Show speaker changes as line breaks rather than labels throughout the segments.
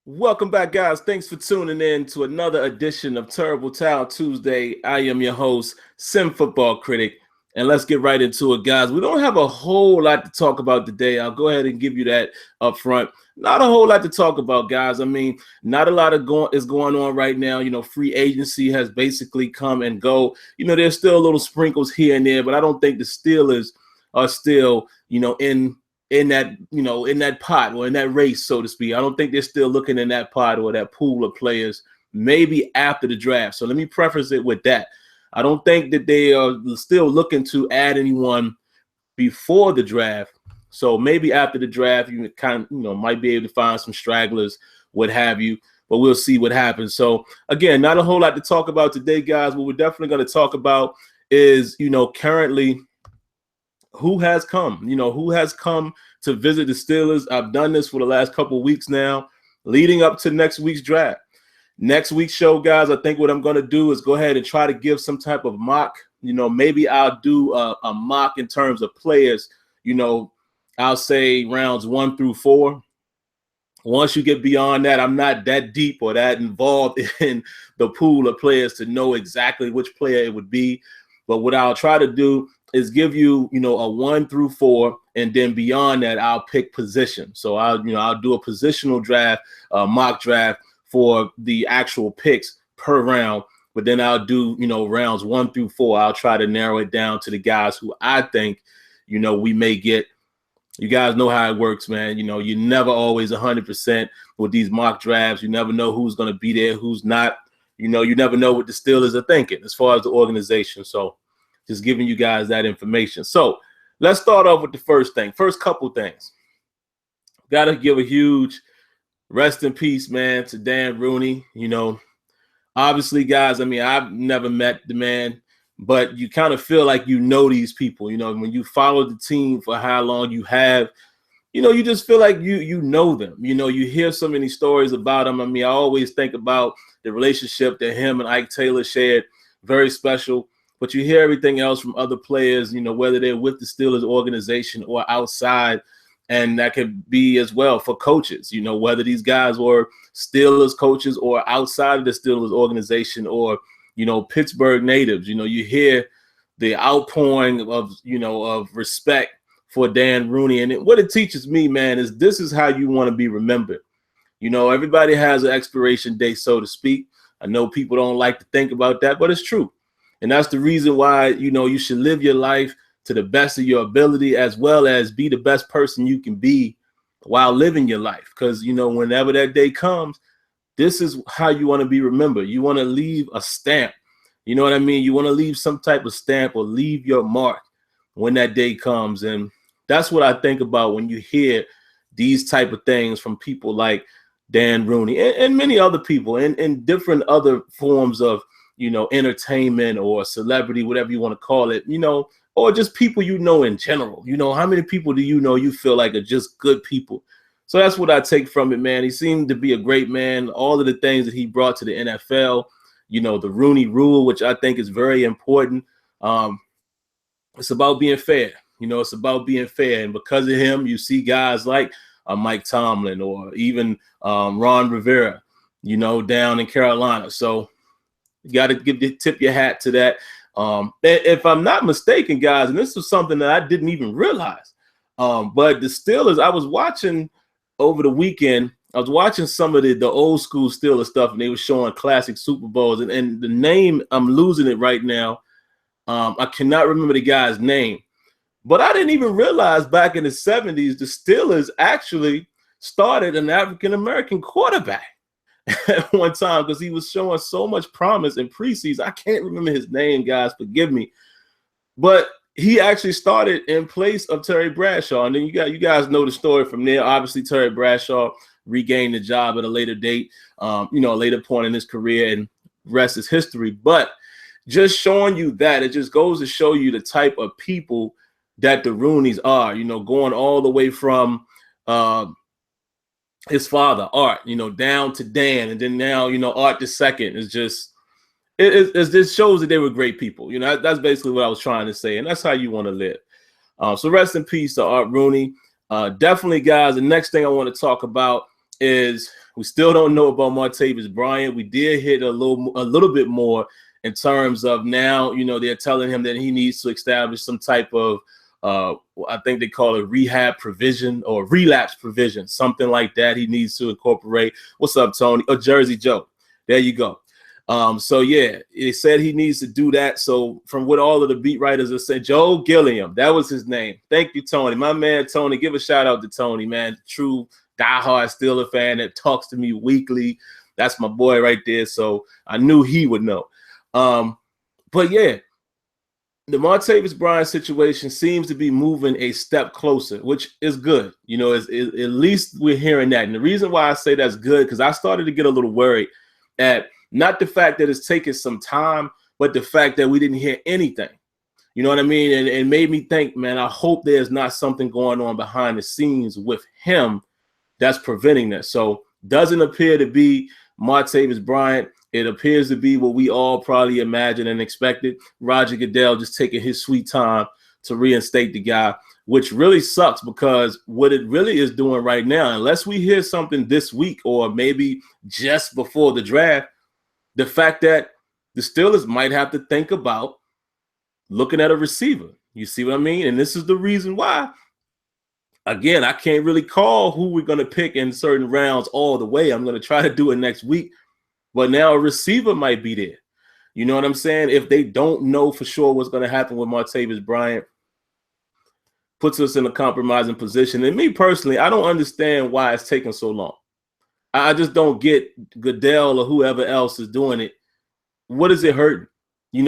Welcome back, guys. Thanks for tuning in to another edition of Terrible Town Tuesday. I am your host, Sim Football Critic, and let's get right into it, guys. We don't have a whole lot to talk about today. I'll go ahead and give you that up front. Not a whole lot to talk about, guys. I mean, not a lot is going on right now. Free agency has basically come and go. There's still little sprinkles here and there, but I don't think the Steelers are still, in that pot or in that race, so to speak. I don't think they're still looking in that pot or that pool of players maybe after the draft. So let me preface it with that. I don't think that they are still looking to add anyone before the draft. So maybe after the draft, you might be able to find some stragglers, what have you, but we'll see what happens. So again, not a whole lot to talk about today, guys. What we're definitely going to talk about is, currently who has come to visit the Steelers. I've done this for the last couple of weeks now, leading up to next week's draft. Next week's show, guys, I think what I'm going to do is go ahead and try to give some type of mock. Maybe I'll do a mock in terms of players. I'll say rounds 1 through 4. Once you get beyond that, I'm not that deep or that involved in the pool of players to know exactly which player it would be. But what I'll try to do is give you, a 1 through 4, and then beyond that, I'll pick position. So I'll do a positional draft, mock draft for the actual picks per round. But then I'll do, rounds 1 through 4. I'll try to narrow it down to the guys who I think, we may get. You guys know how it works, man. You're never always 100% with these mock drafts. You never know who's going to be there, who's not. You never know what the Steelers are thinking as far as the organization. So just giving you guys that information. So let's start off with the first couple things. Got to give a huge rest in peace, man, to Dan Rooney. Obviously, guys, I mean, I've never met the man, but you kind of feel like these people. When you follow the team for how long you have, you just feel like you know them. You hear so many stories about them. I mean, I always think about the relationship that him and Ike Taylor shared, very special. But you hear everything else from other players, whether they're with the Steelers organization or outside. And that could be as well for coaches, whether these guys were Steelers coaches or outside of the Steelers organization or, Pittsburgh natives. You hear the outpouring of respect for Dan Rooney. And what it teaches me, man, is this is how you want to be remembered. Everybody has an expiration date, so to speak. I know people don't like to think about that, but it's true. And that's the reason why, you should live your life to the best of your ability, as well as be the best person you can be while living your life. Because, whenever that day comes, this is how you want to be remembered. You want to leave a stamp. You know what I mean? You want to leave some type of stamp or leave your mark when that day comes. And that's what I think about when you hear these type of things from people like Dan Rooney and many other people in different other forms of, entertainment or celebrity, whatever you want to call it, or just people in general. How many people do you feel like are just good people? So that's what I take from it, man. He seemed to be a great man. All of the things that he brought to the NFL, the Rooney Rule, which I think is very important. It's about being fair. It's about being fair. And because of him, you see guys like Mike Tomlin or even Ron Rivera, down in Carolina. So you got to tip your hat to that. If I'm not mistaken, guys, and this was something that I didn't even realize, but the Steelers, I was watching over the weekend, I was watching some of the old school Steelers stuff, and they were showing classic Super Bowls. And the name, I'm losing it right now. I cannot remember the guy's name. But I didn't even realize back in the 70s, the Steelers actually started an African-American quarterback at one time because he was showing so much promise in preseason. I can't remember his name, guys. Forgive me. But he actually started in place of Terry Bradshaw. And then you guys know the story from there. Obviously, Terry Bradshaw regained the job at a later date, a later point in his career, and rest is history. But just showing you that, it just goes to show you the type of people that the Rooneys are, going all the way from his father, Art, down to Dan, and then now, Art the second is just, it just shows that they were great people. That's basically what I was trying to say, and that's how you want to live. So rest in peace to Art Rooney. Definitely, guys, the next thing I want to talk about is we still don't know about Martavis Bryant. We did hit a little bit more in terms of now, they're telling him that he needs to establish some type of, I think they call it rehab provision or relapse provision, something like that. He needs to incorporate. What's up, Tony? Oh, Jersey Joe. There you go. So yeah, he said he needs to do that. So from what all of the beat writers have said, Joe Gilliam, that was his name. Thank you, Tony. My man, Tony. Give a shout out to Tony, man. True diehard Steeler fan that talks to me weekly. That's my boy right there. So I knew he would know. But yeah, the Martavis Bryant situation seems to be moving a step closer, which is good. At least we're hearing that. And the reason why I say that's good, because I started to get a little worried at not the fact that it's taken some time, but the fact that we didn't hear anything. You know what I mean? And it made me think, man, I hope there's not something going on behind the scenes with him that's preventing this. So doesn't appear to be Martavis Bryant. It appears to be what we all probably imagined and expected. Roger Goodell just taking his sweet time to reinstate the guy, which really sucks because what it really is doing right now, unless we hear something this week or maybe just before the draft, the fact that the Steelers might have to think about looking at a receiver. You see what I mean? And this is the reason why. Again, I can't really call who we're going to pick in certain rounds all the way. I'm going to try to do it next week. But now a receiver might be there. You know what I'm saying? If they don't know for sure what's going to happen with Martavis Bryant, puts us in a compromising position. And me personally, I don't understand why it's taking so long. I just don't get Goodell or whoever else is doing it. What is it hurting? In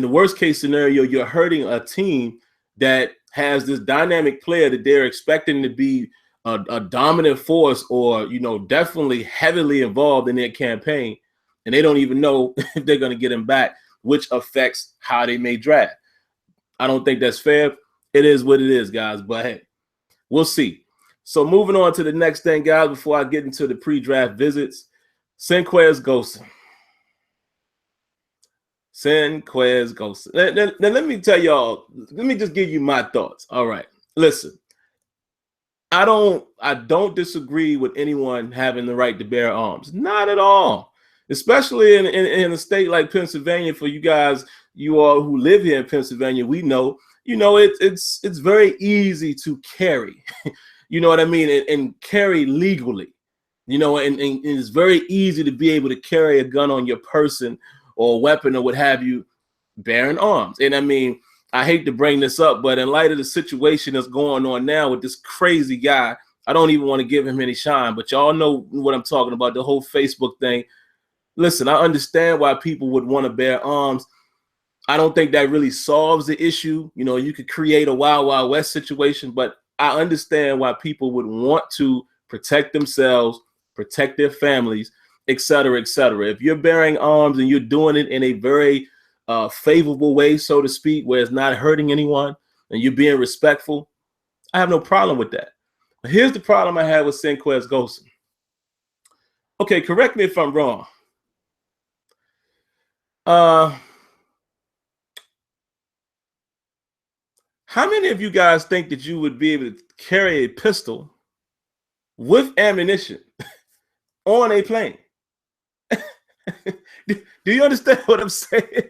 the worst case scenario, you're hurting a team that has this dynamic player that they're expecting to be a dominant force or, definitely heavily involved in their campaign. And they don't even know if they're going to get him back, which affects how they may draft. I don't think that's fair. It is what it is, guys. But hey, we'll see. So moving on to the next thing, guys, before I get into the pre-draft visits, Senquez Golson. Senquez Golson. Now, let me tell y'all, let me just give you my thoughts. All right. Listen, I don't disagree with anyone having the right to bear arms. Not at all. Especially in a state like Pennsylvania, for you guys, you all who live here in Pennsylvania, we know, it's very easy to carry. You know what I mean? And carry legally, and it's very easy to be able to carry a gun on your person or a weapon or what have you, bearing arms. And I mean, I hate to bring this up, but in light of the situation that's going on now with this crazy guy, I don't even want to give him any shine, but y'all know what I'm talking about, the whole Facebook thing. Listen, I understand why people would want to bear arms. I don't think that really solves the issue. You could create a Wild Wild West situation, but I understand why people would want to protect themselves, protect their families, et cetera, et cetera. If you're bearing arms and you're doing it in a very favorable way, so to speak, where it's not hurting anyone and you're being respectful, I have no problem with that. But here's the problem I have with Senquez Golson. Okay, correct me if I'm wrong. How many of you guys think that you would be able to carry a pistol with ammunition on a plane? Do you understand what I'm saying?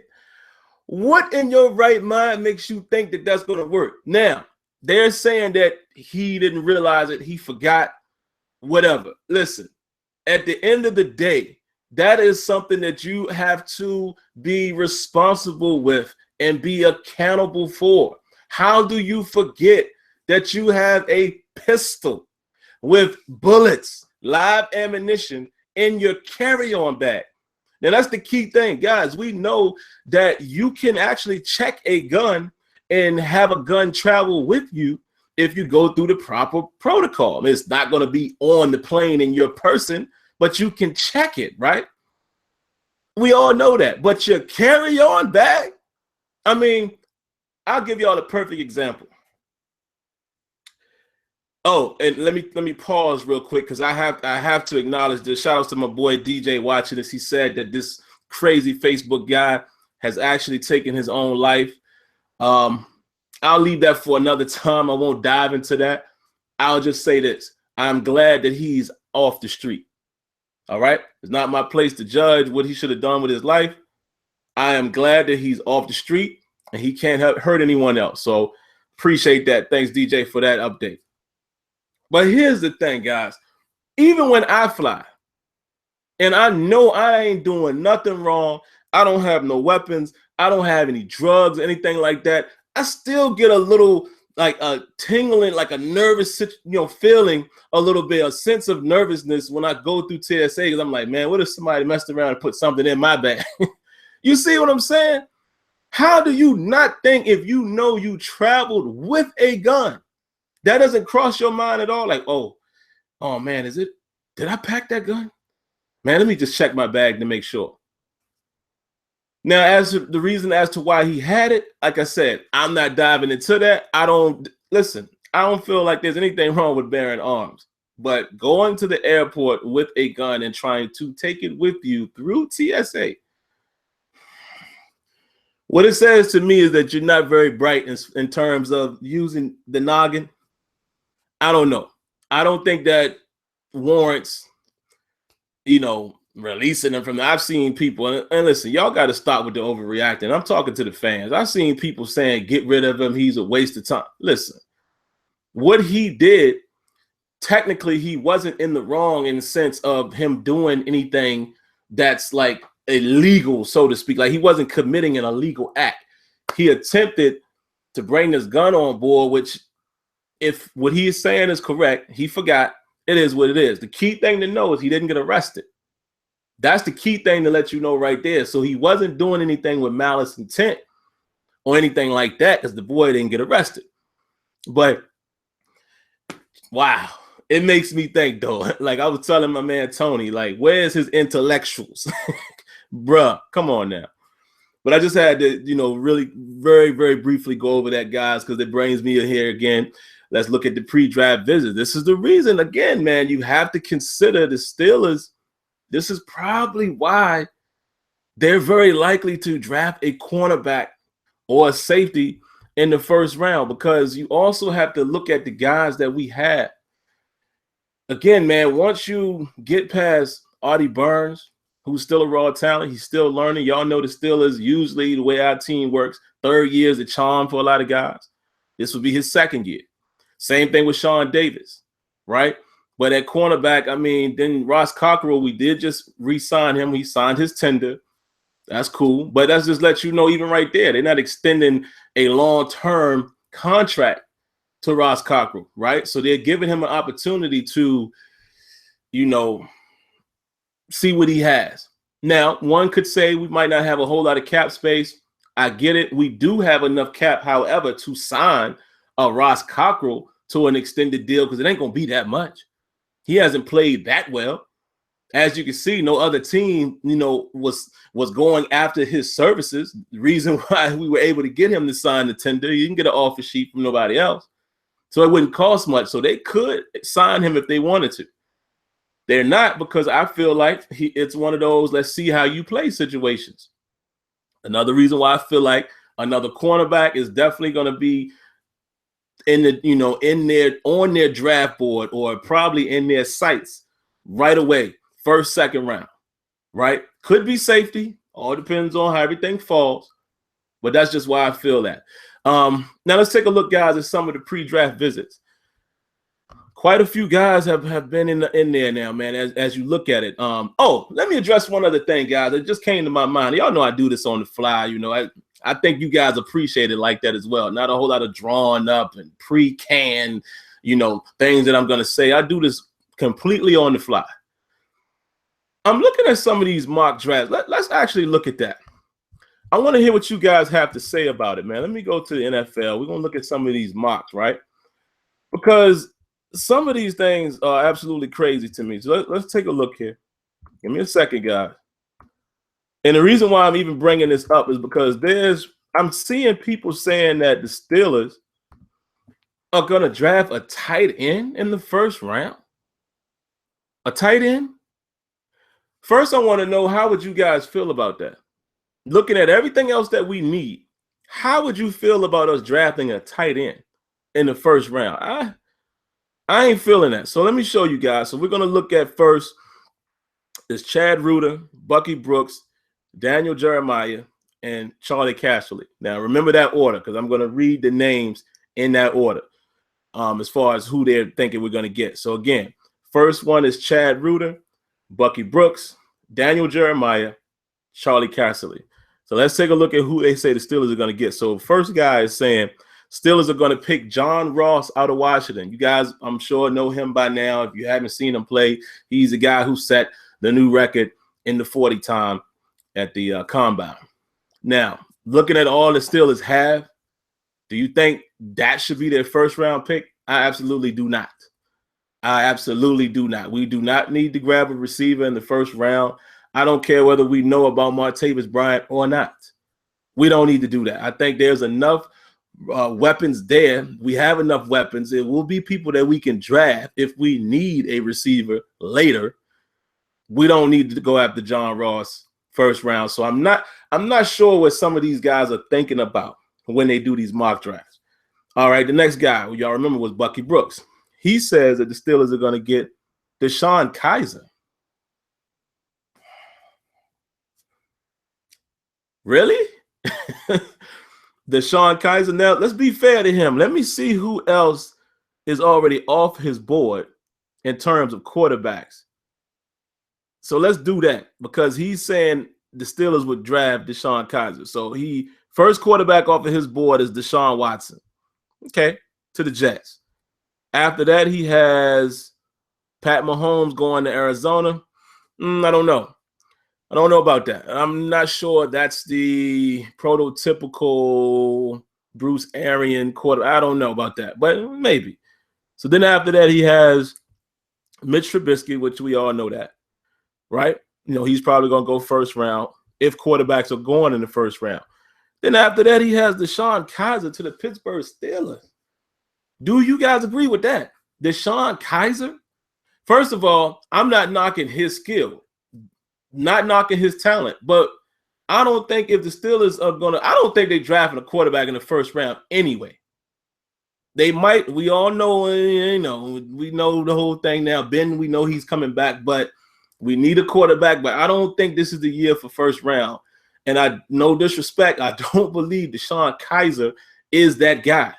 What in your right mind makes you think that that's going to work? Now, they're saying that he didn't realize it, he forgot, whatever. Listen, at the end of the day, that is something that you have to be responsible with and be accountable for. How do you forget that you have a pistol with bullets, live ammunition in your carry-on bag? Now, that's the key thing, guys. We know that you can actually check a gun and have a gun travel with you if you go through the proper protocol. I mean, it's not going to be on the plane in your person, but you can check it, right? We all know that. But your carry-on bag, I mean, I'll give y'all a perfect example. Oh, and let me pause real quick because I have to acknowledge this. Shout out to my boy DJ watching this. He said that this crazy Facebook guy has actually taken his own life. I'll leave that for another time. I won't dive into that. I'll just say this. I'm glad that he's off the street. All right. It's not my place to judge what he should have done with his life. I am glad that he's off the street and he can't hurt anyone else. So appreciate that. Thanks, DJ, for that update. But here's the thing, guys. Even when I fly, and I know I ain't doing nothing wrong, I don't have no weapons, I don't have any drugs, anything like that, I still get a little like a tingling, like a nervous, feeling a little bit, a sense of nervousness when I go through TSA, because I'm like, man, what if somebody messed around and put something in my bag? You see what I'm saying? How do you not think, if you know you traveled with a gun, that doesn't cross your mind at all? Like, oh man, did I pack that gun? Man, let me just check my bag to make sure. Now, as to the reason as to why he had it, like I said, I'm not diving into that. I don't feel like there's anything wrong with bearing arms. But going to the airport with a gun and trying to take it with you through TSA, what it says to me is that you're not very bright in terms of using the noggin. I don't know. I don't think that warrants, releasing them from there. I've seen people, and listen, y'all got to stop with the overreacting. I'm talking to the fans. I've seen people saying, get rid of him, he's a waste of time. Listen, what he did, technically, he wasn't in the wrong in the sense of him doing anything that's like illegal, so to speak. Like, he wasn't committing an illegal act. He attempted to bring this gun on board, which, if what he is saying is correct, he forgot. It is what it is. The key thing to know is he didn't get arrested. That's the key thing to let you know right there. So he wasn't doing anything with malice intent or anything like that, because the boy didn't get arrested. But wow, it makes me think though. Like I was telling my man Tony, like, where's his intellectuals? Bruh, come on now. But I just had to, really very, very briefly go over that, guys, because it brings me here again. Let's look at the pre-draft visit. This is the reason, again, man, you have to consider the Steelers. This is probably why they're very likely to draft a cornerback or a safety in the first round, because you also have to look at the guys that we have. Again, man, once you get past Artie Burns, who's still a raw talent, he's still learning. Y'all know the Steelers, usually the way our team works, third year is a charm for a lot of guys. This will be his second year. Same thing with Sean Davis, right? But at cornerback, then Ross Cockrell, we did just re-sign him. He signed his tender. That's cool. But that's just let you know, even right there, they're not extending a long-term contract to Ross Cockrell, right? So they're giving him an opportunity to, see what he has. Now, one could say we might not have a whole lot of cap space. I get it. We do have enough cap, however, to sign a Ross Cockrell to an extended deal, because it ain't going to be that much. He hasn't played that well. As you can see, no other team, was going after his services. The reason why we were able to get him to sign the tender, you can get an offer sheet from nobody else. So it wouldn't cost much. So they could sign him if they wanted to. They're not, because I feel like it's one of those let's see how you play situations. Another reason why I feel like another cornerback is definitely going to be in the on their draft board, or probably in their sights right away, first, second round, right? Could be safety. All depends on how everything falls. But that's just why I feel that. Now let's take a look, guys, at some of the pre-draft visits. Quite a few guys have been in there now, man, as you look at it. Let me address one other thing, guys. It just came to my mind. Y'all know I do this on the fly. I think you guys appreciate it like that as well. Not a whole lot of drawn up and pre-canned, things that I'm going to say. I do this completely on the fly. I'm looking at some of these mock drafts. Let's actually look at that. I want to hear what you guys have to say about it, man. Let me go to the NFL. We're going to look at some of these mocks, right? Because some of these things are absolutely crazy to me. So let's take a look here. Give me a second, guys. And the reason why I'm even bringing this up is because I'm seeing people saying that the Steelers are going to draft a tight end in the first round. A tight end? First, I want to know, how would you guys feel about that? Looking at everything else that we need, how would you feel about us drafting a tight end in the first round? I ain't feeling that. So let me show you guys. So we're going to look at first is Chad Reuter, Bucky Brooks, Daniel Jeremiah, and Charlie Casserly. Now, remember that order because I'm going to read the names in that order as far as who they're thinking we're going to get. So, again, first one is Chad Reuter, Bucky Brooks, Daniel Jeremiah, Charlie Casserly. So let's take a look at who they say the Steelers are going to get. So first guy is saying Steelers are going to pick John Ross out of Washington. You guys, I'm sure, know him by now. If you haven't seen him play, he's the guy who set the new record in the 40 time at the combine. Now, looking at all the Steelers have, do you think that should be their first round pick? I absolutely do not. I absolutely do not. We do not need to grab a receiver in the first round. I don't care whether we know about Martavis Bryant or not. We don't need to do that. I think there's enough weapons there. We have enough weapons. It will be people that we can draft if we need a receiver later. We don't need to go after John Ross first round. So I'm not sure what some of these guys are thinking about when they do these mock drafts. All right, the next guy, y'all remember, was Bucky Brooks. He says that the Steelers are going to get DeShone Kizer. Really? DeShone Kizer. Now, let's be fair to him. Let me see who else is already off his board in terms of quarterbacks. So let's do that because he's saying the Steelers would draft DeShone Kizer. So first quarterback off of his board is Deshaun Watson. Okay, to the Jets. After that, he has Pat Mahomes going to Arizona. I don't know. I don't know about that. I'm not sure that's the prototypical Bruce Arian quarter. I don't know about that, but maybe. So then after that, he has Mitch Trubisky, which we all know that, right? You know, he's probably going to go first round if quarterbacks are going in the first round. Then after that, he has DeShone Kizer to the Pittsburgh Steelers. Do you guys agree with that? DeShone Kizer? First of all, I'm not knocking his skill. Not knocking his talent, but I don't think if the Steelers are going to – I don't think they're drafting a quarterback in the first round anyway. They might – we all know, we know the whole thing now. Ben, we know he's coming back, but we need a quarterback. But I don't think this is the year for first round. And no disrespect, I don't believe DeShone Kizer is that guy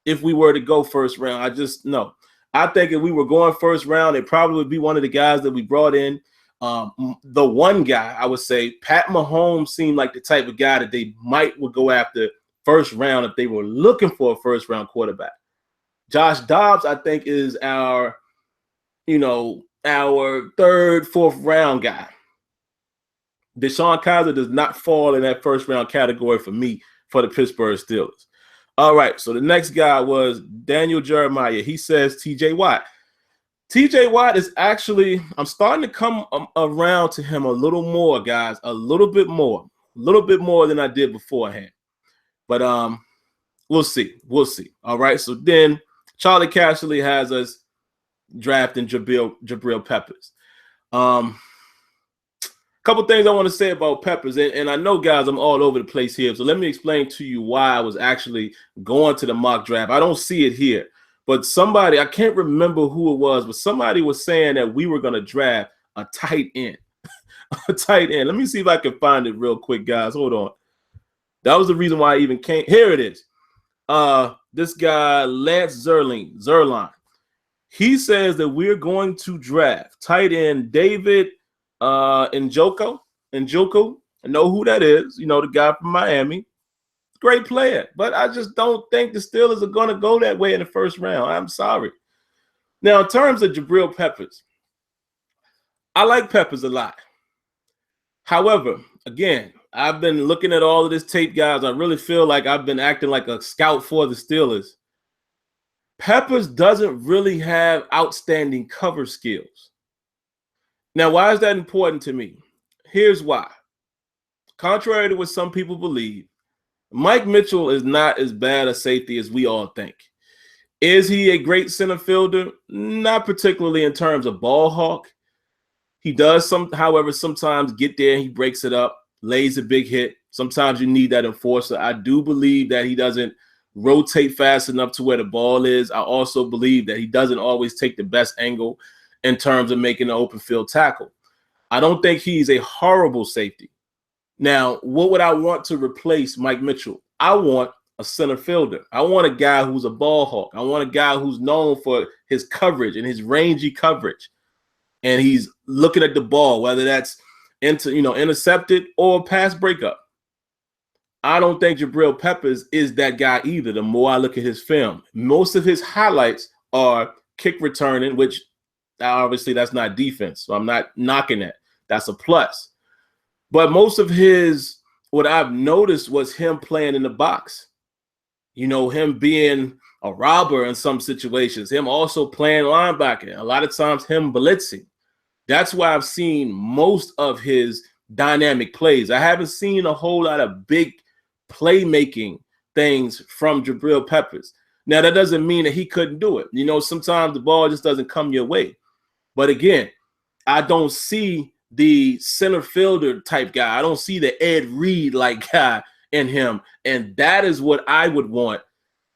if we were to go first round. I just – no. I think if we were going first round, it probably would be one of the guys that we brought in. The one guy, I would say, Pat Mahomes seemed like the type of guy that they would go after first round if they were looking for a first round quarterback. Josh Dobbs, I think, is our third, fourth round guy. DeShone Kizer does not fall in that first round category for me for the Pittsburgh Steelers. All right, so the next guy was Daniel Jeremiah. He says TJ Watt. TJ Watt is actually, I'm starting to come around to him a little more, guys, a little bit more than I did beforehand. But we'll see. All right, so then Charlie Casserly has us drafting Jabril Peppers. Couple things I want to say about Peppers, and I know, guys, I'm all over the place here, so let me explain to you why I was actually going to the mock draft. I don't see it here. But somebody, I can't remember who it was, but somebody was saying that we were going to draft a tight end. A tight end. Let me see if I can find it real quick, guys. Hold on. That was the reason why I even came. Here it is. This guy, Lance Zerline. He says that we're going to draft tight end David Njoku. I know who that is. You know, the guy from Miami. Great player, but I just don't think the Steelers are going to go that way in the first round. I'm sorry. Now, in terms of Jabril Peppers, I like Peppers a lot. However, again, I've been looking at all of this tape, guys. I really feel like I've been acting like a scout for the Steelers. Peppers doesn't really have outstanding cover skills. Now, why is that important to me? Here's why. Contrary to what some people believe, Mike Mitchell is not as bad a safety as we all think. Is he a great center fielder? Not particularly in terms of ball hawk. He does however, sometimes get there, he breaks it up, lays a big hit. Sometimes you need that enforcer. I do believe that he doesn't rotate fast enough to where the ball is. I also believe that he doesn't always take the best angle in terms of making an open field tackle. I don't think he's a horrible safety. Now, what would I want to replace Mike Mitchell? I want a center fielder. I want a guy who's a ball hawk. I want a guy who's known for his coverage and his rangy coverage. And he's looking at the ball, whether that's intercepted or pass breakup. I don't think Jabril Peppers is that guy either. The more I look at his film, most of his highlights are kick returning, which obviously that's not defense. So I'm not knocking that. That's a plus. But most of what I've noticed was him playing in the box. Him being a robber in some situations, him also playing linebacker. A lot of times him blitzing. That's why I've seen most of his dynamic plays. I haven't seen a whole lot of big playmaking things from Jabril Peppers. Now, that doesn't mean that he couldn't do it. Sometimes the ball just doesn't come your way. But again, I don't see the center fielder type guy. I don't see the Ed Reed-like guy in him. And that is what I would want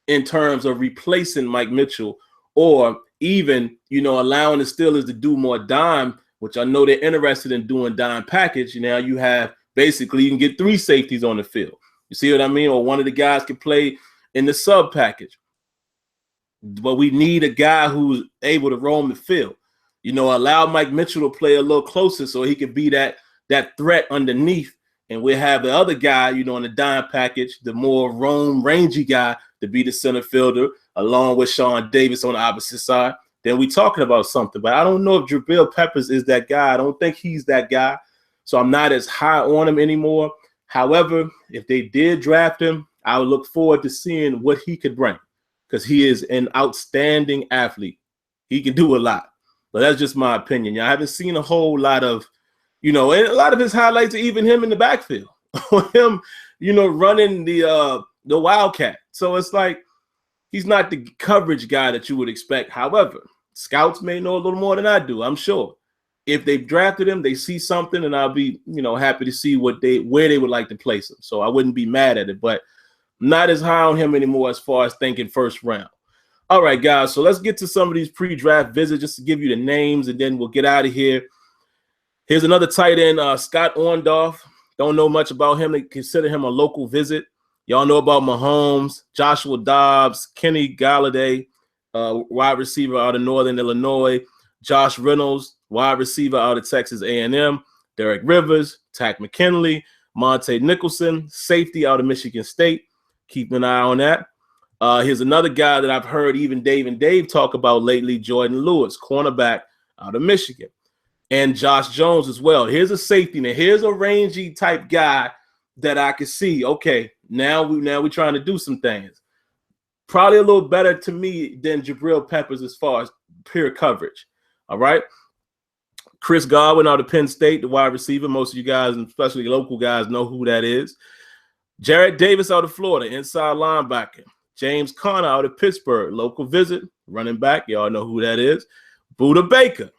in terms of replacing Mike Mitchell, or even, allowing the Steelers to do more dime, which I know they're interested in doing dime package. Now you have basically, you can get 3 safeties on the field. You see what I mean? Or one of the guys can play in the sub package. But we need a guy who's able to roam the field. Allow Mike Mitchell to play a little closer so he can be that threat underneath. And we'll have the other guy, in the dime package, the more rangy guy, to be the center fielder, along with Sean Davis on the opposite side. Then we're talking about something. But I don't know if Jabril Peppers is that guy. I don't think he's that guy. So I'm not as high on him anymore. However, if they did draft him, I would look forward to seeing what he could bring, because he is an outstanding athlete. He can do a lot. But that's just my opinion. I haven't seen a whole lot of, and a lot of his highlights are even him in the backfield, or him, running the Wildcat. So it's like he's not the coverage guy that you would expect. However, scouts may know a little more than I do, I'm sure. If they've drafted him, they see something, and I'll be, happy to see where they would like to place him. So I wouldn't be mad at it, but not as high on him anymore as far as thinking first round. All right, guys, so let's get to some of these pre-draft visits just to give you the names, and then we'll get out of here. Here's another tight end, Scott Orndorff. Don't know much about him. They consider him a local visit. Y'all know about Mahomes, Joshua Dobbs, Kenny Galladay, wide receiver out of Northern Illinois, Josh Reynolds, wide receiver out of Texas A&M, Derek Rivers, Tack McKinley, Monte Nicholson, safety out of Michigan State. Keep an eye on that. Here's another guy that I've heard even Dave talk about lately, Jordan Lewis, cornerback out of Michigan, and Josh Jones as well. Here's a safety. Now, here's a rangy type guy that I can see. Okay, now we're trying to do some things. Probably a little better to me than Jabril Peppers as far as pure coverage. All right. Chris Godwin out of Penn State, the wide receiver. Most of you guys, and especially local guys, know who that is. Jared Davis out of Florida, inside linebacker. James Conner out of Pittsburgh, local visit, running back. Y'all know who that is. Buda Baker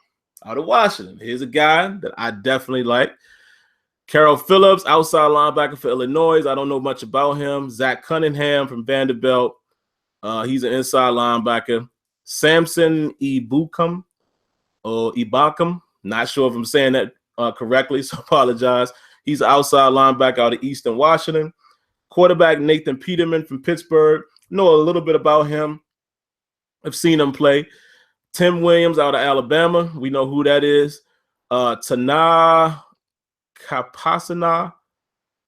out of Washington. Here's a guy that I definitely like. Carroll Phillips, outside linebacker for Illinois. I don't know much about him. Zach Cunningham from Vanderbilt. He's an inside linebacker. Samson Ibukam or Ibakam. Not sure if I'm saying that correctly, so apologize. He's an outside linebacker out of Eastern Washington. Quarterback Nathan Peterman from Pittsburgh. Know a little bit about him. I've seen him play. Tim Williams out of Alabama. We know who that is. Tana Kapasana.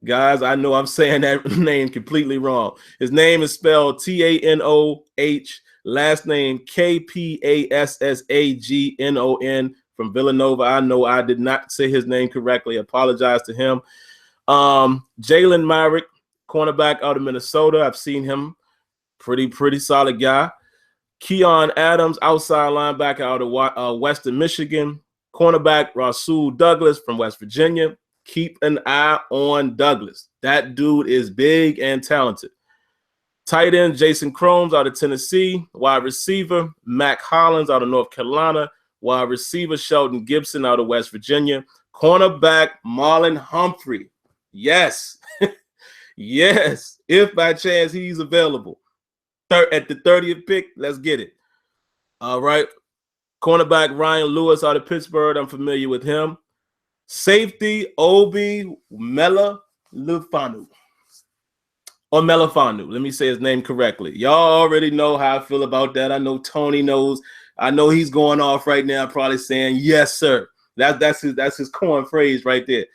Guys, I know I'm saying that name completely wrong. His name is spelled Tanoh, last name Kpassagnon from Villanova. I know I did not say his name correctly. Apologize to him. Jalen Myrick, cornerback out of Minnesota. I've seen him. Pretty solid guy. Keon Adams, outside linebacker out of Western Michigan. Cornerback Rasul Douglas from West Virginia. Keep an eye on Douglas. That dude is big and talented. Tight end Jason Cromes out of Tennessee. Wide receiver Mac Hollins out of North Carolina. Wide receiver Sheldon Gibson out of West Virginia. Cornerback Marlon Humphrey. Yes. Yes. If by chance he's available. at the 30th pick. Let's get it. All right. Cornerback Ryan Lewis out of Pittsburgh. I'm familiar with him. Safety Obi Melifonwu. Or Melifonwu. Let me say his name correctly. Y'all already know how I feel about that. I know Tony knows. I know he's going off right now, probably saying, yes, sir. That's his corn phrase right there.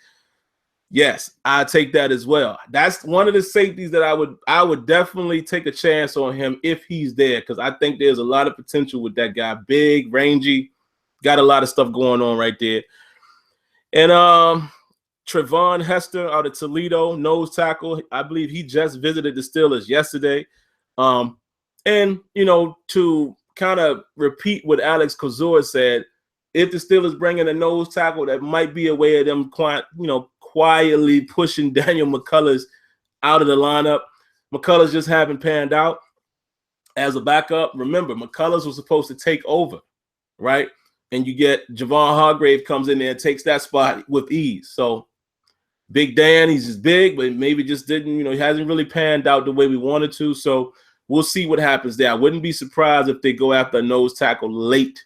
Yes, I take that as well. That's one of the safeties that I would definitely take a chance on him if he's there, because I think there's a lot of potential with that guy. Big, rangy, got a lot of stuff going on right there. And Trevon Hester out of Toledo, nose tackle. I believe he just visited the Steelers yesterday. And to kind of repeat what Alex Kozor said, if the Steelers bring in a nose tackle, that might be a way of them quietly pushing Daniel McCullers out of the lineup. McCullers just haven't panned out as a backup. Remember, McCullers was supposed to take over, right? And you get Javon Hargrave comes in there and takes that spot with ease. So Big Dan, he's just big, but maybe just didn't, he hasn't really panned out the way we wanted to. So we'll see what happens there. I wouldn't be surprised if they go after a nose tackle late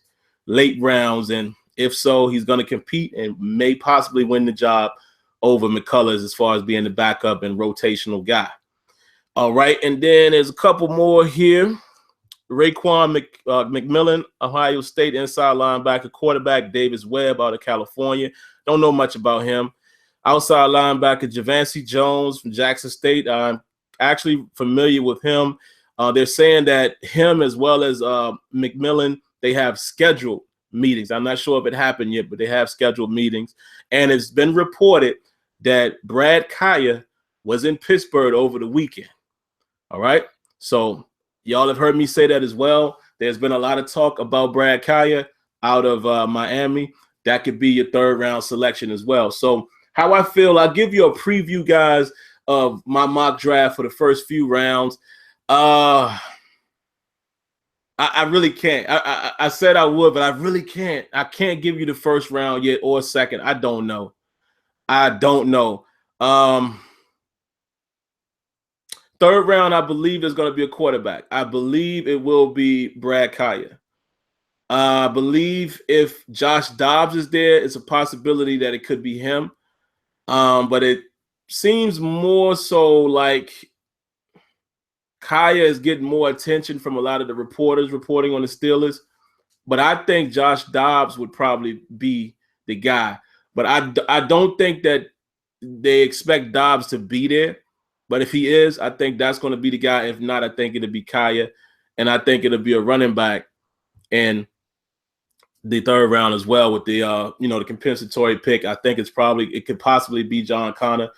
rounds. And if so, he's going to compete and may possibly win the job over McCullers as far as being the backup and rotational guy. All right, and then there's a couple more here. Raekwon McMillan, Ohio State inside linebacker, quarterback Davis Webb out of California. Don't know much about him. Outside linebacker Javancy Jones from Jackson State. I'm actually familiar with him. They're saying that him as well as McMillan, they have scheduled meetings. I'm not sure if it happened yet, but they have scheduled meetings. And it's been reported that Brad Kaya was in Pittsburgh over the weekend. All right. So y'all have heard me say that as well. There's been a lot of talk about Brad Kaya out of Miami. That could be your third round selection as well. So how I feel, I'll give you a preview, guys, of my mock draft for the first few rounds. I really can't. I said I would, but I really can't. I can't give you the first round yet or second. I don't know. Third round, I believe there's going to be a quarterback. I believe it will be Brad Kaya. I believe if Josh Dobbs is there, it's a possibility that it could be him. But it seems more so like Kaya is getting more attention from a lot of the reporters reporting on the Steelers. But I think Josh Dobbs would probably be the guy. But I don't think that they expect Dobbs to be there. But if he is, I think that's going to be the guy. If not, I think it'll be Kaya. And I think it'll be a running back in the third round as well with the the compensatory pick. I think it could possibly be James Conner,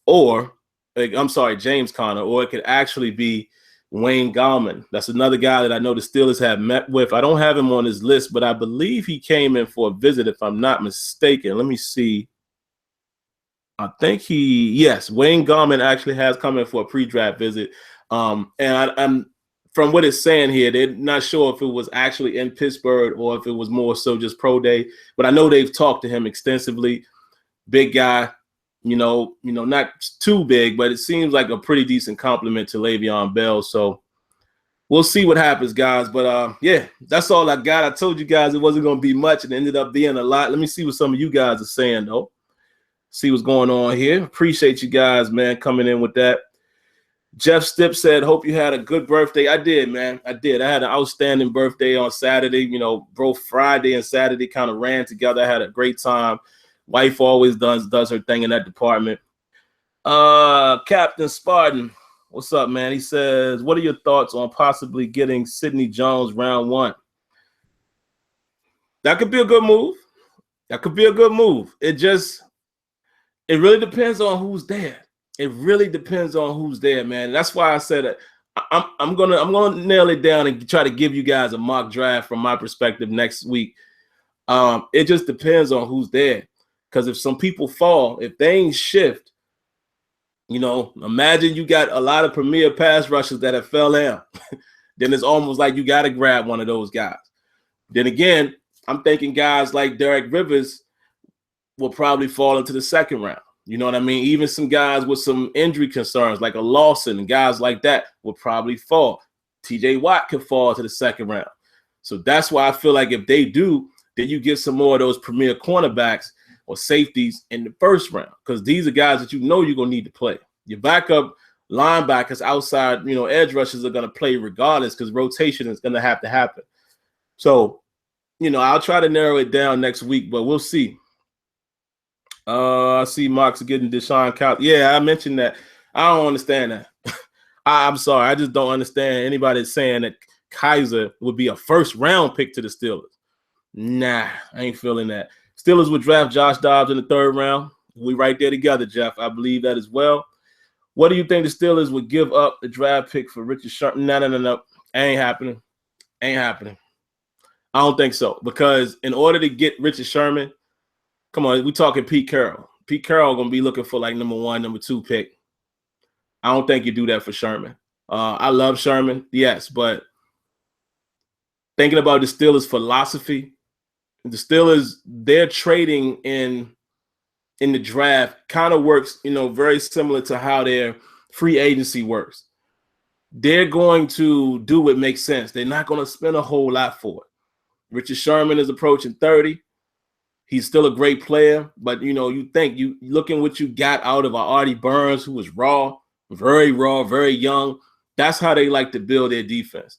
or it could actually be Wayne Gallman. That's another guy that I know the Steelers have met with. I don't have him on his list, but I believe he came in for a visit, if I'm not mistaken. Let me see. I think Wayne Gallman actually has come in for a pre-draft visit. And I'm from what it's saying here, they're not sure if it was actually in Pittsburgh or if it was more so just pro day. But I know they've talked to him extensively. Big guy, not too big, but it seems like a pretty decent compliment to Le'Veon Bell. So we'll see what happens, guys. But that's all I got. I told you guys it wasn't going to be much, and it ended up being a lot. Let me see what some of you guys are saying, though. See what's going on here. Appreciate you guys, man, coming in with that. Jeff Stipp said, hope you had a good birthday. I did, man. I did. I had an outstanding birthday on Saturday. Both Friday and Saturday kind of ran together. I had a great time. Wife always does her thing in that department. Captain Spartan, what's up, man? He says, what are your thoughts on possibly getting Sidney Jones round 1? That could be a good move. It really depends on who's there. It really depends on who's there, man. That's why I said I'm gonna nail it down and try to give you guys a mock draft from my perspective next week. It just depends on who's there. Because if some people fall, if they ain't shift, imagine you got a lot of premier pass rushers that have fell down. Then it's almost like you got to grab one of those guys. Then again, I'm thinking guys like Derek Rivers will probably fall into the second round. You know what I mean? Even some guys with some injury concerns like a Lawson and guys like that will probably fall. TJ Watt could fall to the second round. So that's why I feel like if they do, then you get some more of those premier cornerbacks or safeties in the first round, because these are guys that you're going to need to play. Your backup linebackers outside, edge rushers are going to play regardless, because rotation is going to have to happen. So, I'll try to narrow it down next week, but we'll see. I see Mark's getting Deshaun Kaiser. Yeah, I mentioned that. I don't understand that. I'm sorry. I just don't understand anybody saying that Kaiser would be a first-round pick to the Steelers. Nah, I ain't feeling that. Steelers would draft Josh Dobbs in the third round. We right there together, Jeff. I believe that as well. What do you think the Steelers would give up the draft pick for Richard Sherman? No. Ain't happening. Ain't happening. I don't think so, because in order to get Richard Sherman, come on, we talking Pete Carroll. Pete Carroll going to be looking for like number 1, number 2 pick. I don't think you do that for Sherman. I love Sherman, yes, but thinking about the Steelers' philosophy, the Steelers, their trading in the draft kind of works, very similar to how their free agency works. They're going to do what makes sense. They're not going to spend a whole lot for it. Richard Sherman is approaching 30. He's still a great player, but you think you looking what you got out of Artie Burns, who was raw, very young. That's how they like to build their defense.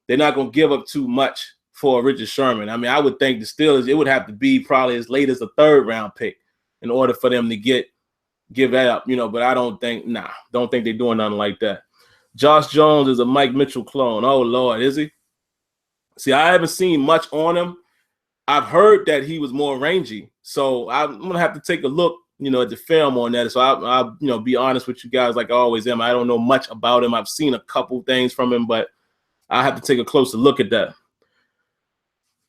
They're not going to give up too much for Richard Sherman. I mean, I would think the Steelers, it would have to be probably as late as a third round pick in order for them to give that up, but I don't think they're doing nothing like that. Josh Jones is a Mike Mitchell clone. Oh, Lord, is he? See, I haven't seen much on him. I've heard that he was more rangy, so I'm going to have to take a look, at the film on that. So I'll be honest with you guys like I always am. I don't know much about him. I've seen a couple things from him, but I have to take a closer look at that.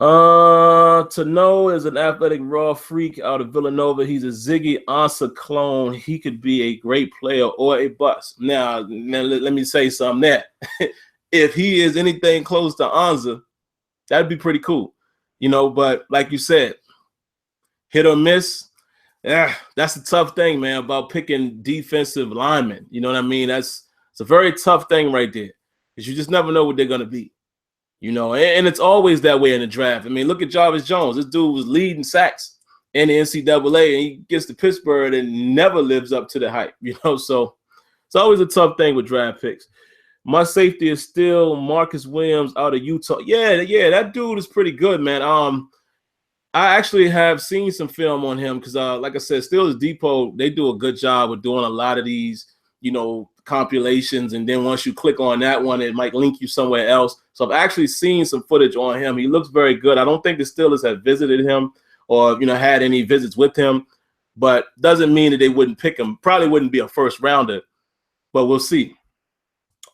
Tano is an athletic raw freak out of Villanova. He's a Ziggy Ansah clone. He could be a great player or a bust. Now let me say something there. If he is anything close to Ansah, that'd be pretty cool. But like you said, hit or miss. Yeah, that's a tough thing, man, about picking defensive linemen. You know what I mean? It's a very tough thing right there, because you just never know what they're going to be. And it's always that way in the draft. I mean, look at Jarvis Jones. This dude was leading sacks in the NCAA, and he gets to Pittsburgh and never lives up to the hype, So it's always a tough thing with draft picks. My safety is still Marcus Williams out of Utah. Yeah, that dude is pretty good, man. I actually have seen some film on him because, like I said, Steelers Depot, they do a good job of doing a lot of these, compilations. And then once you click on that one, it might link you somewhere else. So I've actually seen some footage on him. He looks very good. I don't think the Steelers have visited him or, had any visits with him, but doesn't mean that they wouldn't pick him. Probably wouldn't be a first rounder, but we'll see.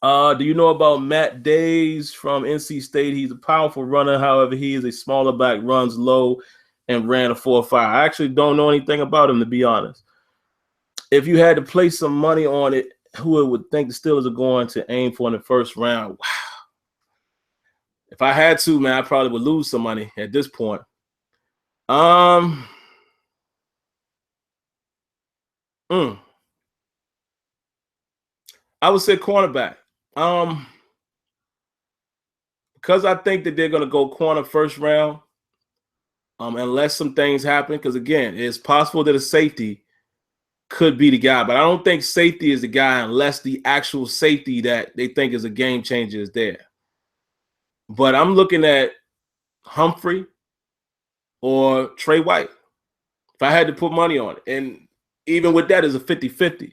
Do you know about Matt Days from NC State? He's a powerful runner. However, he is a smaller back, runs low, and ran a 4.5. I actually don't know anything about him, to be honest. If you had to place some money on it, who would think the Steelers are going to aim for in the first round? Wow. If I had to, man, I probably would lose some money at this point. I would say cornerback. Because I think that they're going to go corner first round, unless some things happen. Because, again, it's possible that a safety could be the guy. But I don't think safety is the guy unless the actual safety that they think is a game changer is there. But I'm looking at Humphrey or Trey White if I had to put money on it. And even with that, it's a 50-50.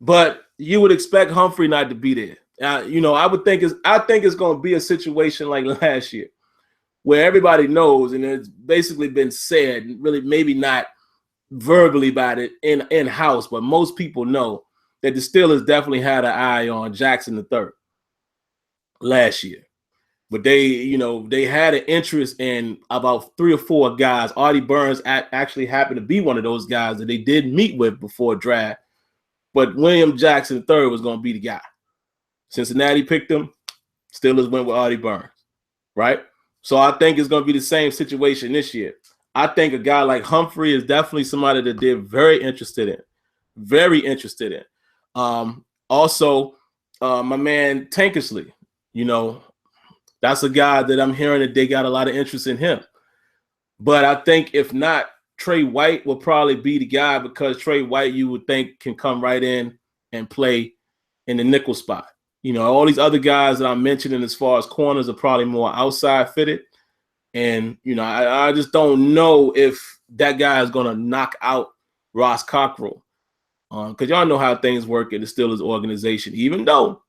But you would expect Humphrey not to be there. I think it's going to be a situation like last year where everybody knows, and it's basically been said, really maybe not verbally about it in-house, but most people know that the Steelers definitely had an eye on Jackson III last year. But they had an interest in about 3 or 4 guys. Artie Burns actually happened to be one of those guys that they did meet with before draft. But William Jackson III was going to be the guy. Cincinnati picked him. Steelers went with Artie Burns, right? So I think it's going to be the same situation this year. I think a guy like Humphrey is definitely somebody that they're very interested in. Very interested in. Also, my man Tankersley. You know, that's a guy that I'm hearing that they got a lot of interest in him. But I think if not, Trey White will probably be the guy, because Trey White, you would think, can come right in and play in the nickel spot. You know, all these other guys that I'm mentioning as far as corners are probably more outside fitted. And, you know, I just don't know if that guy is going to knock out Ross Cockrell. Because y'all know how things work in the Steelers organization, even though,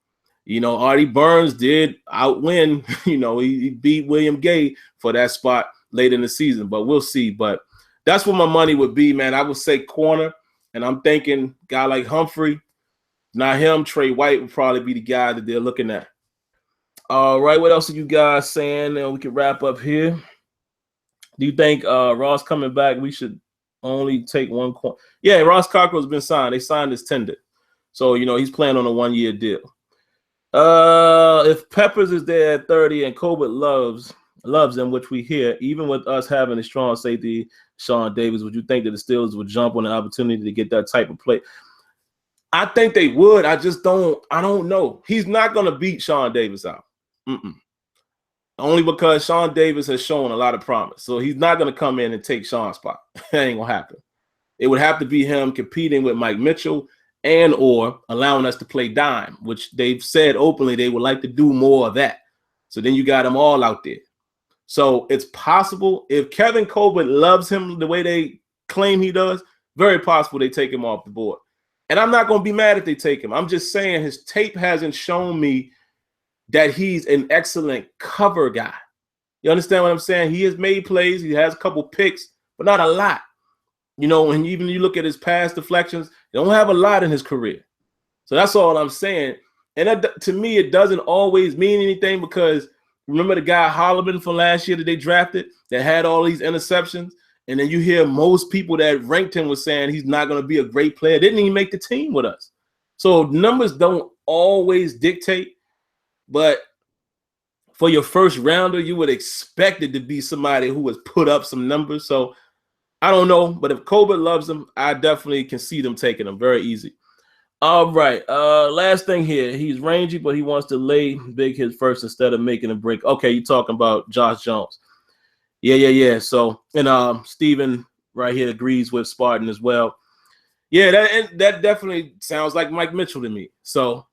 you know, Artie Burns did outwin, you know, he beat William Gay for that spot late in the season, but we'll see. But that's what my money would be, man. I would say corner, and I'm thinking guy like Humphrey, not him, Trey White would probably be the guy that they're looking at. All right, what else are you guys saying? And we can wrap up here. Do you think Ross coming back, we should only take one corner? Yeah, Ross Cockrell's been signed. They signed his tender. So, you know, he's playing on a 1-year deal. If Peppers is there at 30 and Colbert loves him, which we hear, even with us having a strong safety, Sean Davis, would you think that the Steelers would jump on an opportunity to get that type of play? I think they would. I don't know. He's not going to beat Sean Davis out. Only because Sean Davis has shown a lot of promise. So he's not going to come in and take Sean's spot. That ain't going to happen. It would have to be him competing with Mike Mitchell and or allowing us to play dime, which they've said openly they would like to do more of that. So then you got them all out there. So it's possible if Kevin Colbert loves him the way they claim he does, very possible they take him off the board. And I'm not going to be mad if they take him. I'm just saying his tape hasn't shown me that he's an excellent cover guy. You understand what I'm saying? He has made plays. He has a couple picks, but not a lot. You know, and even you look at his pass deflections, they don't have a lot in his career. So that's all I'm saying. And that, to me, it doesn't always mean anything, because remember the guy Holloman from last year that they drafted that had all these interceptions? And then you hear most people that ranked him was saying he's not going to be a great player. Didn't even make the team with us. So numbers don't always dictate. But for your first rounder, you would expect it to be somebody who has put up some numbers. So I don't know. But if Colbert loves him, I definitely can see them taking him very easy. All right. Last thing here. He's rangy, but he wants to lay big hit first instead of making a break. Okay, you're talking about Josh Jones. Yeah. So, and Steven right here agrees with Spartan as well. Yeah, that definitely sounds like Mike Mitchell to me. So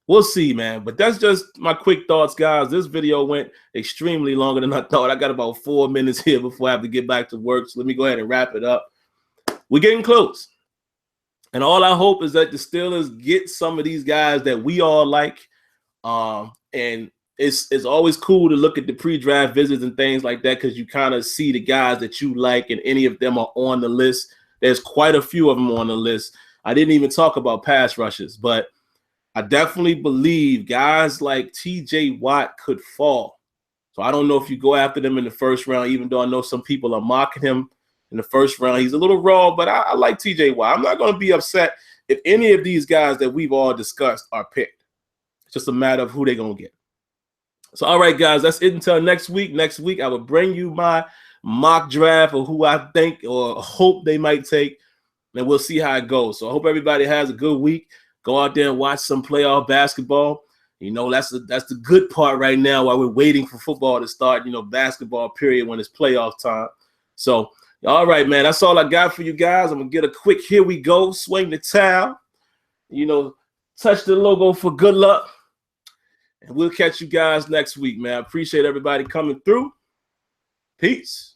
we'll see, man. But that's just my quick thoughts, guys. This video went extremely longer than I thought. I got about 4 minutes here before I have to get back to work. So let me go ahead and wrap it up. We're getting close. And all I hope is that the Steelers get some of these guys that we all like. And it's always cool to look at the pre-draft visits and things like that, because you kind of see the guys that you like, and any of them are on the list. There's quite a few of them on the list. I didn't even talk about pass rushes, but I definitely believe guys like T.J. Watt could fall. So I don't know if you go after them in the first round, even though I know some people are mocking him in the first round. He's a little raw, but I like T.J. Watt. I'm not going to be upset if any of these guys that we've all discussed are picked. It's just a matter of who they're going to get. So, all right, guys, that's it until next week. Next week, I will bring you my mock draft of who I think or hope they might take, and we'll see how it goes. So I hope everybody has a good week. Go out there and watch some playoff basketball. You know, that's the good part right now while we're waiting for football to start, you know, basketball period when it's playoff time. So, all right, man, that's all I got for you guys. I'm going to get a quick here we go, swing the towel, you know, touch the logo for good luck. And we'll catch you guys next week, man. I appreciate everybody coming through. Peace.